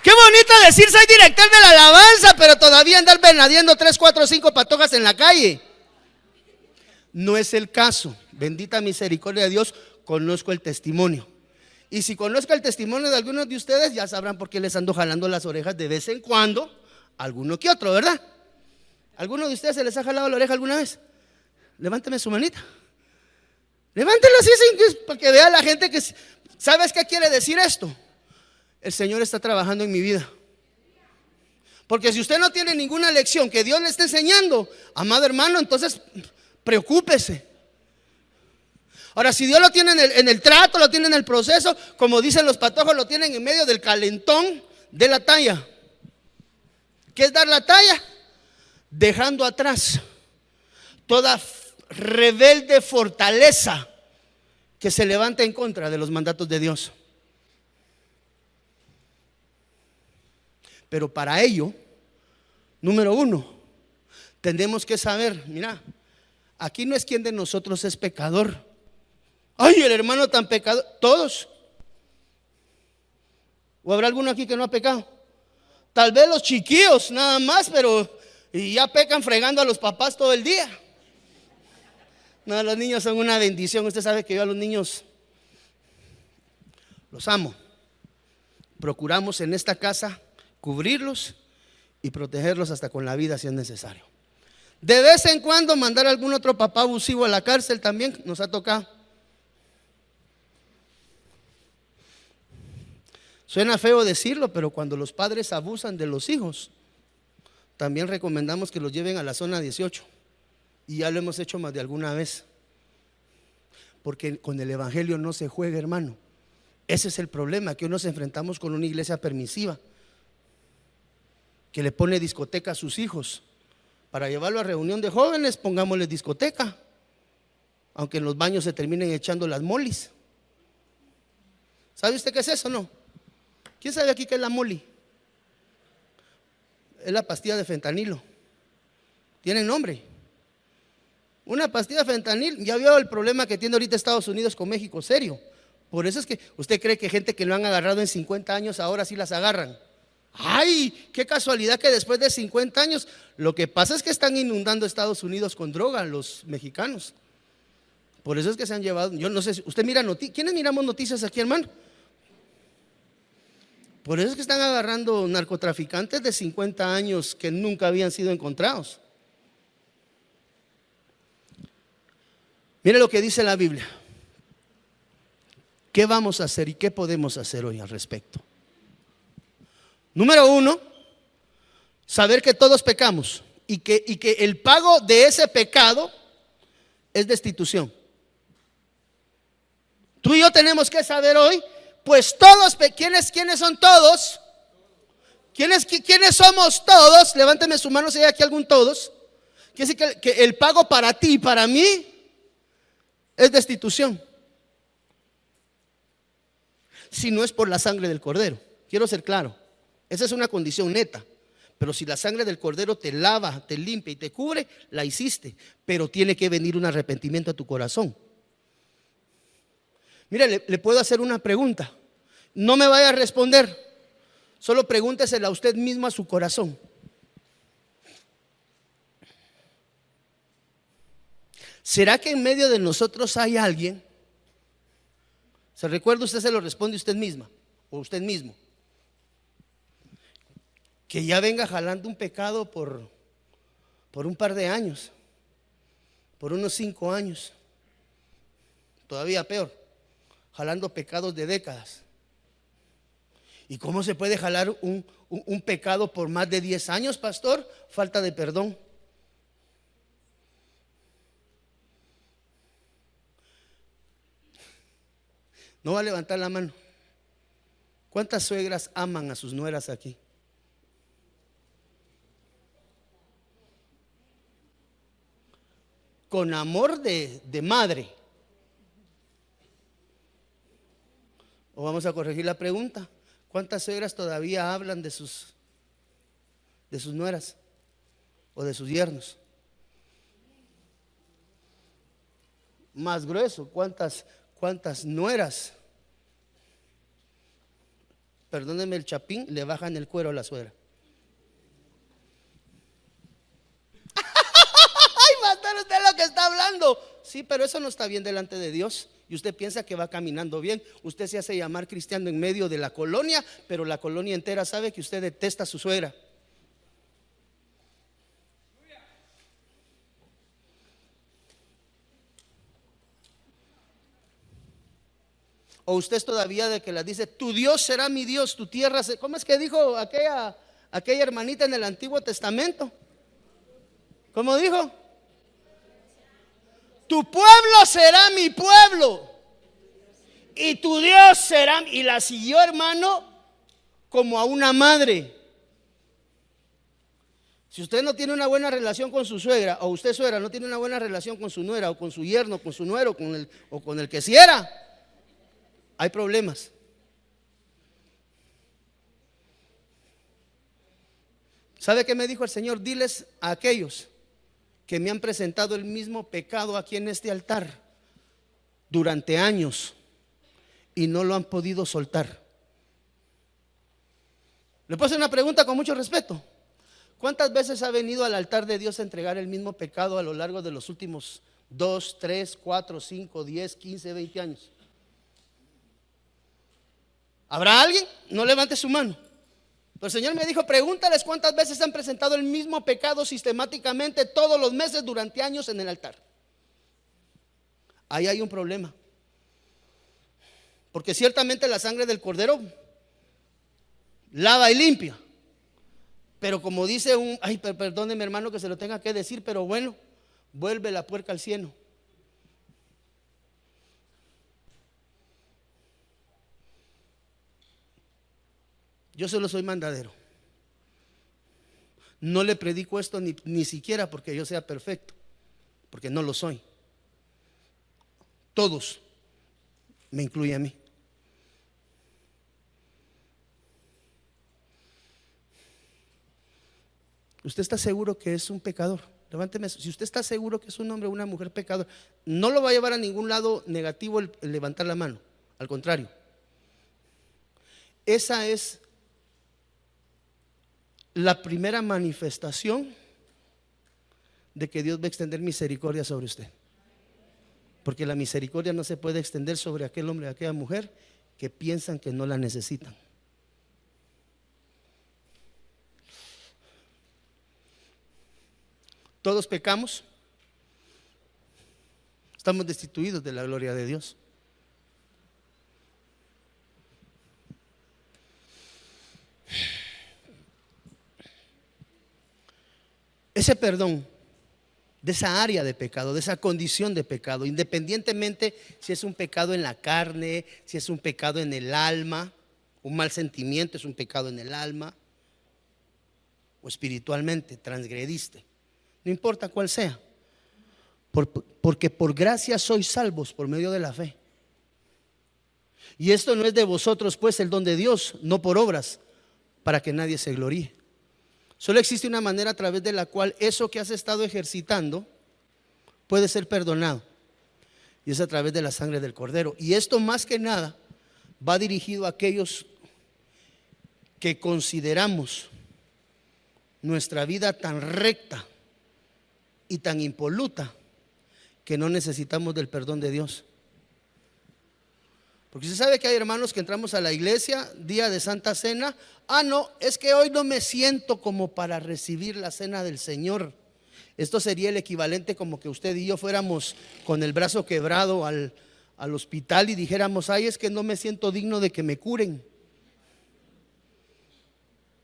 Qué bonito decir soy director de la alabanza, pero todavía andar venadiendo 3, 4, 5 patojas en la calle. No es el caso. Bendita misericordia de Dios, conozco el testimonio. Y si conozco el testimonio de algunos de ustedes, ya sabrán por qué les ando jalando las orejas de vez en cuando, alguno que otro, ¿verdad? ¿Alguno de ustedes se les ha jalado la oreja alguna vez? Levánteme su manita. Levántela así, para que vea la gente que... ¿Sabes qué quiere decir esto? El Señor está trabajando en mi vida. Porque si usted no tiene ninguna lección que Dios le esté enseñando, amado hermano, entonces preocúpese. Ahora, si Dios lo tiene en el trato, lo tiene en el proceso, como dicen los patojos, lo tienen en medio del calentón de la talla. ¿Qué es dar la talla? Dejando atrás toda rebelde fortaleza que se levanta en contra de los mandatos de Dios. Pero para ello, número uno, tenemos que saber, mira, aquí no es quien de nosotros es pecador. Ay, el hermano tan pecador, todos. ¿O habrá alguno aquí que no ha pecado? Tal vez los chiquillos nada más, pero Y ya pecan fregando a los papás todo el día. No, los niños son una bendición. Usted sabe que yo a los niños los amo. Procuramos en esta casa cubrirlos y protegerlos hasta con la vida si es necesario. De vez en cuando mandar a algún otro papá abusivo a la cárcel también nos ha tocado. Suena feo decirlo, pero cuando los padres abusan de los hijos, también recomendamos que los lleven a la zona 18. Y ya lo hemos hecho más de alguna vez. Porque con el evangelio no se juega, hermano. Ese es el problema, que hoy nos enfrentamos con una iglesia permisiva, que le pone discoteca a sus hijos. Para llevarlo a reunión de jóvenes, pongámosle discoteca, aunque en los baños se terminen echando las molis. ¿Sabe usted qué es eso, no? ¿Quién sabe aquí qué es la moli? Es la pastilla de fentanilo. Tiene nombre. Una pastilla de fentanil. Ya vio el problema que tiene ahorita Estados Unidos con México, serio. Por eso es que usted cree que gente que lo han agarrado en 50 años ahora sí las agarran. ¡Ay! ¡Qué casualidad que después de 50 años! Lo que pasa es que están inundando Estados Unidos con droga los mexicanos. Por eso es que se han llevado. Yo no sé si usted mira noticias. ¿Quiénes miramos noticias aquí, hermano? Por eso es que están agarrando narcotraficantes de 50 años que nunca habían sido encontrados. Mire lo que dice la Biblia. ¿Qué vamos a hacer y qué podemos hacer hoy al respecto? Número 1, saber que todos pecamos y que el pago de ese pecado es destitución. Tú y yo tenemos que saber hoy, pues todos, ¿quiénes son todos? ¿Quiénes somos todos? Levánteme su mano si hay aquí algún todos. Quiere decir que el pago para ti y para mí es destitución. Si no es por la sangre del cordero. Quiero ser claro. Esa es una condición neta. Pero si la sangre del cordero te lava, te limpia y te cubre, la hiciste. Pero tiene que venir un arrepentimiento a tu corazón. Mire, le puedo hacer una pregunta. No me vaya a responder. Solo pregúntesela a usted mismo, a su corazón. ¿Será que en medio de nosotros hay alguien? ¿Se recuerda? Usted se lo responde usted misma o usted mismo. Que ya venga jalando un pecado por un par de años, por unos 5 años, todavía peor, jalando pecados de décadas. ¿Y cómo se puede jalar un pecado por más de 10 años, pastor? Falta de perdón. No va a levantar la mano. ¿Cuántas suegras aman a sus nueras aquí? Con amor de madre. O vamos a corregir la pregunta. ¿Cuántas suegras todavía hablan de sus nueras o de sus yernos? Más grueso, ¿cuántas nueras, perdónenme el chapín, le bajan el cuero a la suegra? ¡Ay, pastor, usted es lo que está hablando! Sí, pero eso no está bien delante de Dios. Y usted piensa que va caminando bien. Usted se hace llamar cristiano en medio de la colonia, pero la colonia entera sabe que usted detesta a su suegra. O usted es todavía de que las dice: tu Dios será mi Dios, tu tierra. ¿Cómo es que dijo aquella hermanita en el Antiguo Testamento? ¿Cómo dijo? Tu pueblo será mi pueblo y tu Dios será. Y la siguió, hermano, como a una madre. Si usted no tiene una buena relación con su suegra, o usted, suegra, no tiene una buena relación con su nuera, o con su yerno, con su nuero, o con el que quiera, hay problemas. ¿Sabe qué me dijo el Señor? Diles a aquellos que me han presentado el mismo pecado aquí en este altar durante años y no lo han podido soltar. Le puedo hacer una pregunta con mucho respeto. ¿Cuántas veces ha venido al altar de Dios a entregar el mismo pecado a lo largo de los últimos 2, 3, 4, 5, 10, 15, 20 años? ¿Habrá alguien? No levante su mano. Pero el Señor me dijo, pregúntales cuántas veces han presentado el mismo pecado sistemáticamente todos los meses durante años en el altar. Ahí hay un problema. Porque ciertamente la sangre del cordero lava y limpia. Pero como dice perdóneme hermano que se lo tenga que decir, pero bueno, vuelve la puerca al cielo. Yo solo soy mandadero. No le predico esto ni siquiera porque yo sea perfecto, porque no lo soy. Todos, me incluye a mí. ¿Usted está seguro que es un pecador? Levánteme eso. Si usted está seguro que es un hombre o una mujer pecador, no lo va a llevar a ningún lado negativo el levantar la mano. Al contrario, esa es la primera manifestación de que Dios va a extender misericordia sobre usted. Porque la misericordia no se puede extender sobre aquel hombre o aquella mujer que piensan que no la necesitan. Todos pecamos, estamos destituidos de la gloria de Dios. Ese perdón de esa área de pecado, de esa condición de pecado, independientemente si es un pecado en la carne, si es un pecado en el alma, un mal sentimiento es un pecado en el alma, o espiritualmente transgrediste, no importa cuál sea, porque por gracia sois salvos por medio de la fe. Y esto no es de vosotros, pues el don de Dios, no por obras, para que nadie se gloríe. Solo existe una manera a través de la cual eso que has estado ejercitando puede ser perdonado, y es a través de la sangre del Cordero. Y esto más que nada va dirigido a aquellos que consideramos nuestra vida tan recta y tan impoluta que no necesitamos del perdón de Dios. Porque usted sabe que hay hermanos que entramos a la iglesia día de Santa Cena. No, es que hoy no me siento como para recibir la cena del Señor. Esto sería el equivalente como que usted y yo fuéramos con el brazo quebrado al hospital y dijéramos, es que no me siento digno de que me curen.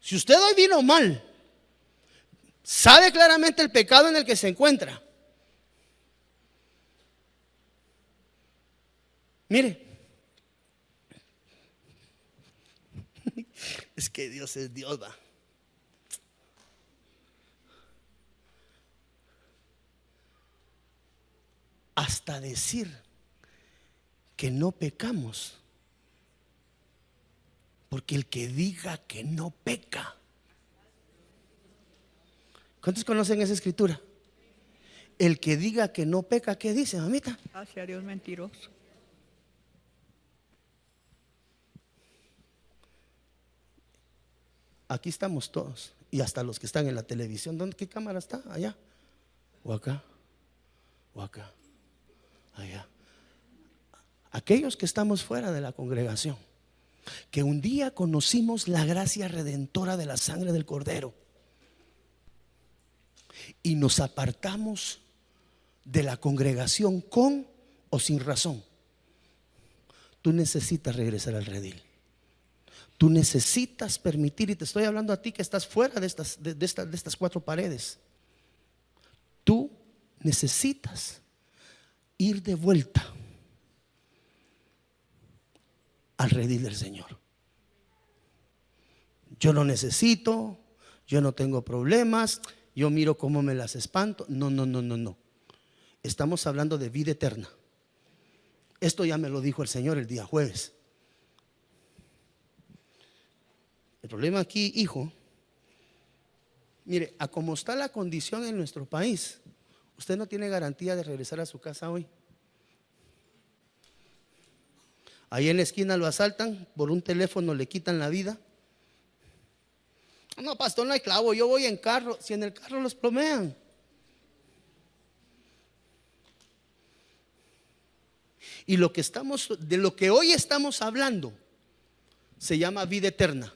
Si usted hoy vino mal, sabe claramente el pecado en el que se encuentra. Mire, es que Dios es Dios, va. Hasta decir que no pecamos, porque el que diga que no peca. ¿Cuántos conocen esa escritura? El que diga que no peca, ¿qué dice, mamita? Hacia Dios mentiroso. Aquí estamos todos, y hasta los que están en la televisión. ¿Qué cámara está? Allá, o acá, o acá, allá. Aquellos que estamos fuera de la congregación, que un día conocimos la gracia redentora de la sangre del Cordero y nos apartamos de la congregación con o sin razón. Tú necesitas regresar al redil. Tú necesitas permitir, y te estoy hablando a ti que estás fuera de estas cuatro paredes. Tú necesitas ir de vuelta al redil del Señor. Yo no necesito, yo no tengo problemas, yo miro cómo me las espanto. No. Estamos hablando de vida eterna. Esto ya me lo dijo el Señor el día jueves. El problema aquí, hijo, mire, a como está la condición en nuestro país, usted no tiene garantía de regresar a su casa hoy. Ahí en la esquina lo asaltan, por un teléfono le quitan la vida. No, pastor, no hay clavo, yo voy en carro. Si en el carro los plomean. Y de lo que hoy estamos hablando se llama vida eterna.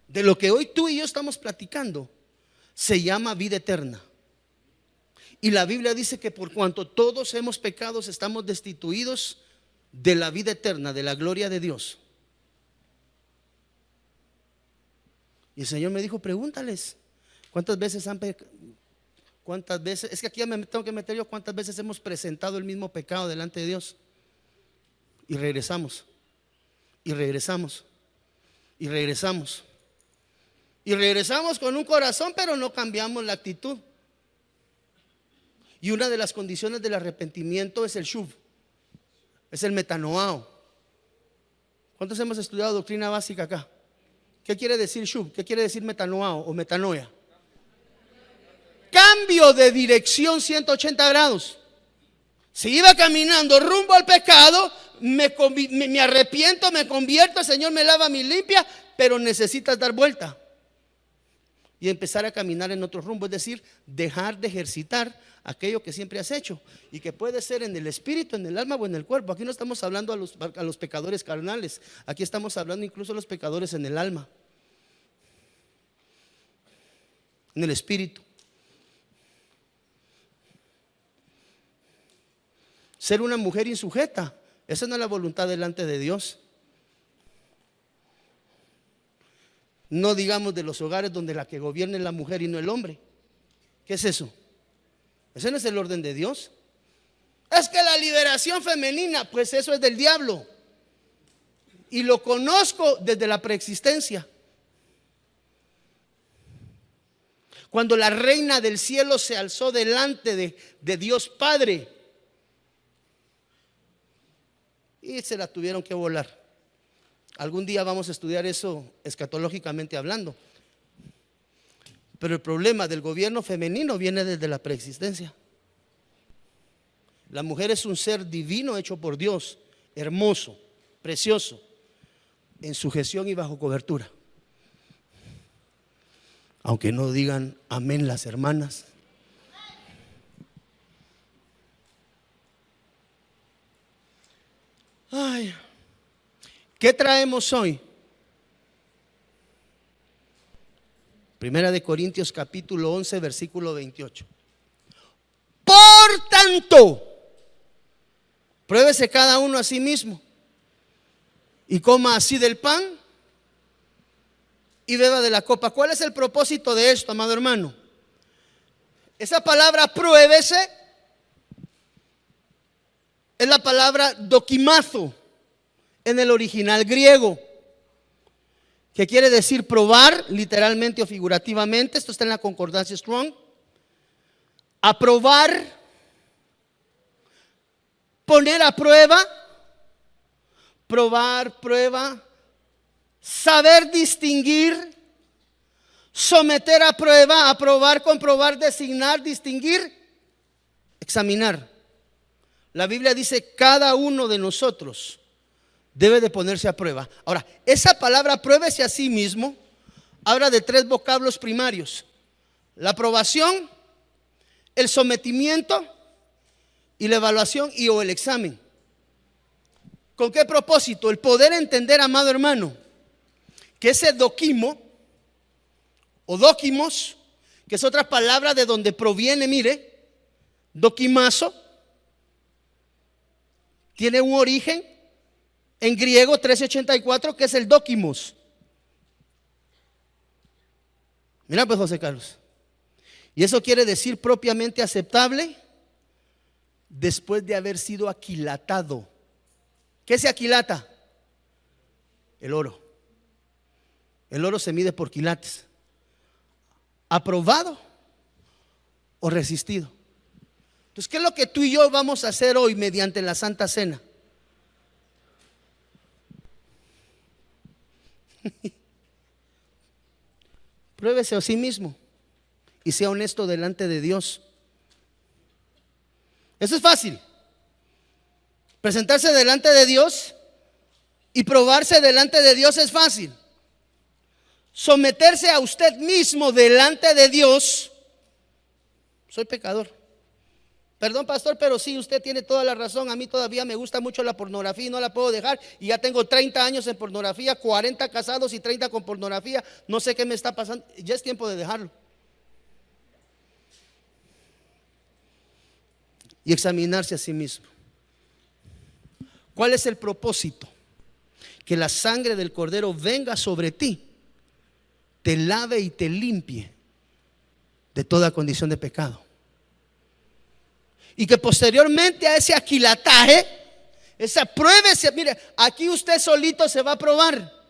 De lo que hoy tú y yo estamos platicando se llama vida eterna. Y la Biblia dice que por cuanto todos hemos pecado, estamos destituidos de la vida eterna, de la gloria de Dios. Y el Señor me dijo, pregúntales, ¿cuántas veces han pecado? ¿Cuántas veces? Es que aquí ya me tengo que meter yo. ¿Cuántas veces hemos presentado el mismo pecado delante de Dios? Y regresamos. Y regresamos. Y regresamos. Y regresamos con un corazón, pero no cambiamos la actitud. Y una de las condiciones del arrepentimiento es el shuv. Es el metanoao. ¿Cuántos hemos estudiado doctrina básica acá? ¿Qué quiere decir shuv? ¿Qué quiere decir metanoao o metanoia? Cambio de dirección 180 grados. Si iba caminando rumbo al pecado, me arrepiento, me convierto, el Señor me lava, me limpia, pero necesitas dar vuelta y empezar a caminar en otro rumbo, es decir, dejar de ejercitar aquello que siempre has hecho y que puede ser en el espíritu, en el alma o en el cuerpo. Aquí no estamos hablando a los pecadores carnales, aquí estamos hablando incluso a los pecadores en el alma, en el espíritu. Ser una mujer insujeta, esa no es la voluntad delante de Dios. No digamos de los hogares donde la que gobierna es la mujer y no el hombre. ¿Qué es eso? Ese no es el orden de Dios. Es que la liberación femenina, pues eso es del diablo. Y lo conozco desde la preexistencia. Cuando la reina del cielo se alzó delante de Dios Padre, y se la tuvieron que volar. Algún día vamos a estudiar eso escatológicamente hablando. Pero el problema del gobierno femenino viene desde la preexistencia. La mujer es un ser divino hecho por Dios, hermoso, precioso, en sujeción y bajo cobertura. Aunque no digan amén las hermanas. Ay, ¿qué traemos hoy? Primera de Corintios capítulo 11 versículo 28. Por tanto, pruébese cada uno a sí mismo y coma así del pan y beba de la copa. ¿Cuál es el propósito de esto, amado hermano? Esa palabra pruébese es la palabra dokimazo en el original griego, que quiere decir probar, literalmente o figurativamente. Esto está en la concordancia Strong. Aprobar, poner a prueba, probar, prueba, saber distinguir, someter a prueba, aprobar, comprobar, designar, distinguir, examinar. La Biblia dice cada uno de nosotros debe de ponerse a prueba. Ahora, esa palabra pruébese a sí mismo habla de tres vocablos primarios: la aprobación, el sometimiento y la evaluación y o el examen. ¿Con qué propósito? El poder entender, amado hermano, que ese doquimo o doquimos, que es otra palabra de donde proviene, mire, doquimazo, tiene un origen en griego 1384 que es el dokimos. Mira pues, José Carlos. Y eso quiere decir propiamente aceptable después de haber sido aquilatado. ¿Qué se aquilata? El oro. El oro se mide por quilates. Aprobado o resistido. Entonces, ¿qué es lo que tú y yo vamos a hacer hoy mediante la Santa Cena? Pruébese a sí mismo y sea honesto delante de Dios. Eso es fácil. Presentarse delante de Dios y probarse delante de Dios es fácil. someterse a usted mismo delante de Dios, soy pecador. Perdón, pastor, pero sí, usted tiene toda la razón. A mí todavía me gusta mucho la pornografía y no la puedo dejar. Y ya tengo 30 años en pornografía, 40 casados y 30 con pornografía. No sé qué me está pasando. Ya es tiempo de dejarlo. Y examinarse a sí mismo. ¿Cuál es el propósito? Que la sangre del Cordero venga sobre ti, te lave y te limpie de toda condición de pecado. Y que posteriormente a ese aquilataje, esa pruébese, mire, aquí usted solito se va a probar.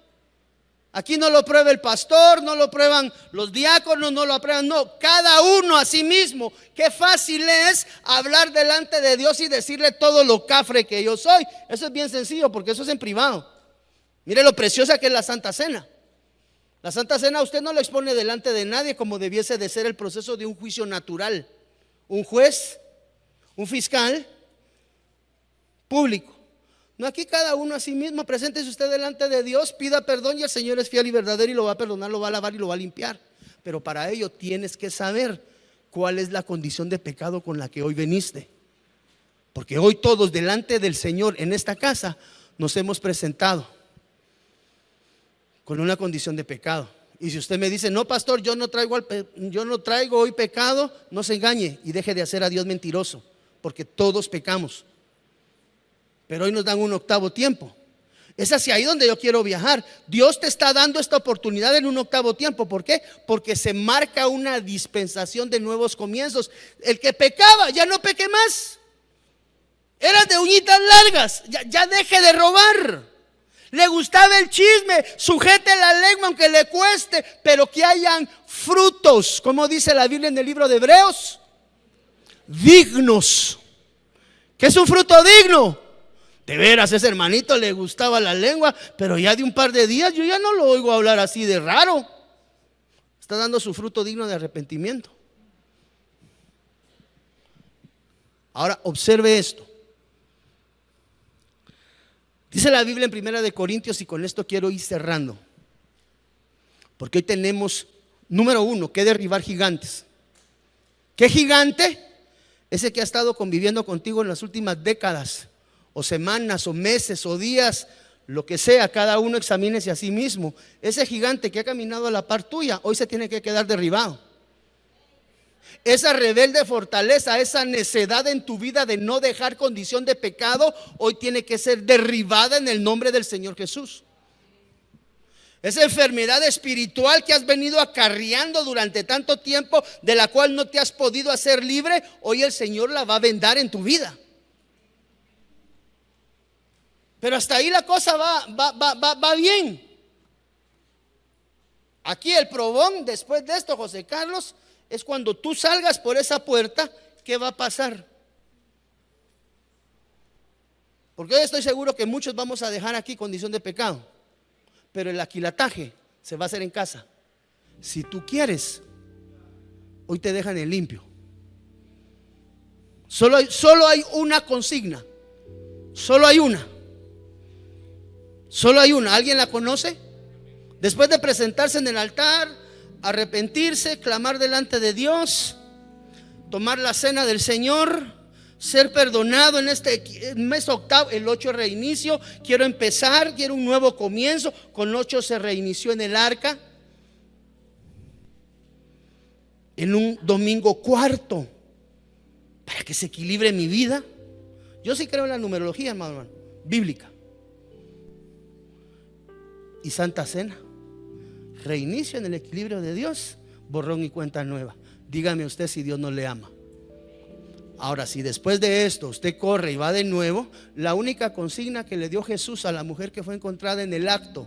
Aquí no lo prueba el pastor, no lo prueban los diáconos, no lo prueban, no, cada uno a sí mismo. Qué fácil es hablar delante de Dios y decirle todo lo cafre que yo soy. Eso es bien sencillo porque eso es en privado. Mire lo preciosa que es la Santa Cena. La Santa Cena usted no lo expone delante de nadie como debiese de ser el proceso de un juicio natural. Un juez, un fiscal público. No, aquí cada uno a sí mismo. Preséntese usted delante de Dios, pida perdón y el Señor es fiel y verdadero y lo va a perdonar, lo va a lavar y lo va a limpiar. Pero para ello tienes que saber cuál es la condición de pecado con la que hoy veniste. Porque hoy todos delante del Señor en esta casa nos hemos presentado con una condición de pecado. Y si usted me dice, no, pastor, yo no traigo hoy pecado, no se engañe y deje de hacer a Dios mentiroso, porque todos pecamos. Pero hoy nos dan un octavo tiempo. Es hacia ahí donde yo quiero viajar. Dios te está dando esta oportunidad en un octavo tiempo. ¿Por qué? Porque se marca una dispensación de nuevos comienzos. El que pecaba, ya no peque más. Eras de uñitas largas, ya deje de robar. Le gustaba el chisme, sujete la lengua aunque le cueste, pero que hayan frutos, como dice la Biblia en el libro de Hebreos, dignos. ¿Qué es un fruto digno? De veras, ese hermanito le gustaba la lengua, pero ya de un par de días yo ya no lo oigo hablar así de raro. Está dando su fruto digno de arrepentimiento. Ahora observe esto. Dice la Biblia en 1 Corintios, y con esto quiero ir cerrando, porque hoy tenemos, número uno, que derribar gigantes. ¿Qué gigante? Ese que ha estado conviviendo contigo en las últimas décadas, o semanas, o meses, o días, lo que sea. Cada uno examínese a sí mismo. Ese gigante que ha caminado a la par tuya, hoy se tiene que quedar derribado. Esa rebelde fortaleza, esa necedad en tu vida de no dejar condición de pecado, hoy tiene que ser derribada en el nombre del Señor Jesús. Esa enfermedad espiritual que has venido acarreando durante tanto tiempo, de la cual no te has podido hacer libre, hoy el Señor la va a vendar en tu vida. Pero hasta ahí la cosa va bien. Aquí el probón, después de esto, José Carlos, es cuando tú salgas por esa puerta, ¿qué va a pasar? Porque hoy estoy seguro que muchos vamos a dejar aquí condición de pecado, pero el aquilataje se va a hacer en casa. Si tú quieres, hoy te dejan en limpio. Solo hay una consigna. Solo hay una. ¿Alguien la conoce? Después de presentarse en el altar, arrepentirse, clamar delante de Dios, tomar la cena del Señor, ser perdonado en este mes octavo, el 8 reinicio. Quiero empezar, quiero un nuevo comienzo. Con 8 se reinició en el arca. En un domingo cuarto, para que se equilibre mi vida. Yo sí creo en la numerología, hermano, bíblica. Y Santa Cena, reinicio en el equilibrio de Dios, borrón y cuenta nueva. Dígame usted si Dios no le ama. Ahora, si después de esto usted corre y va de nuevo, la única consigna que le dio Jesús a la mujer que fue encontrada en el acto,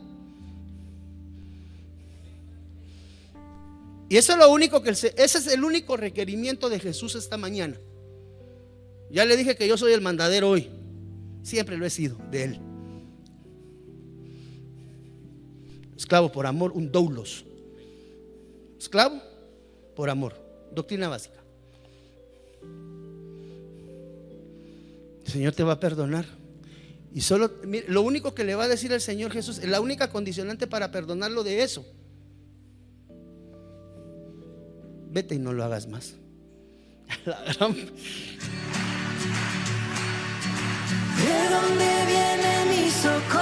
y eso es lo único ese es el único requerimiento de Jesús esta mañana. Ya le dije que yo soy el mandadero hoy, siempre lo he sido de él. Esclavo por amor, un doulos. Esclavo por amor, doctrina básica. El Señor te va a perdonar. Y solo, mire, lo único que le va a decir el Señor Jesús, la única condicionante para perdonarlo de eso, vete y no lo hagas más. La gran- ¿De dónde viene mi socorro?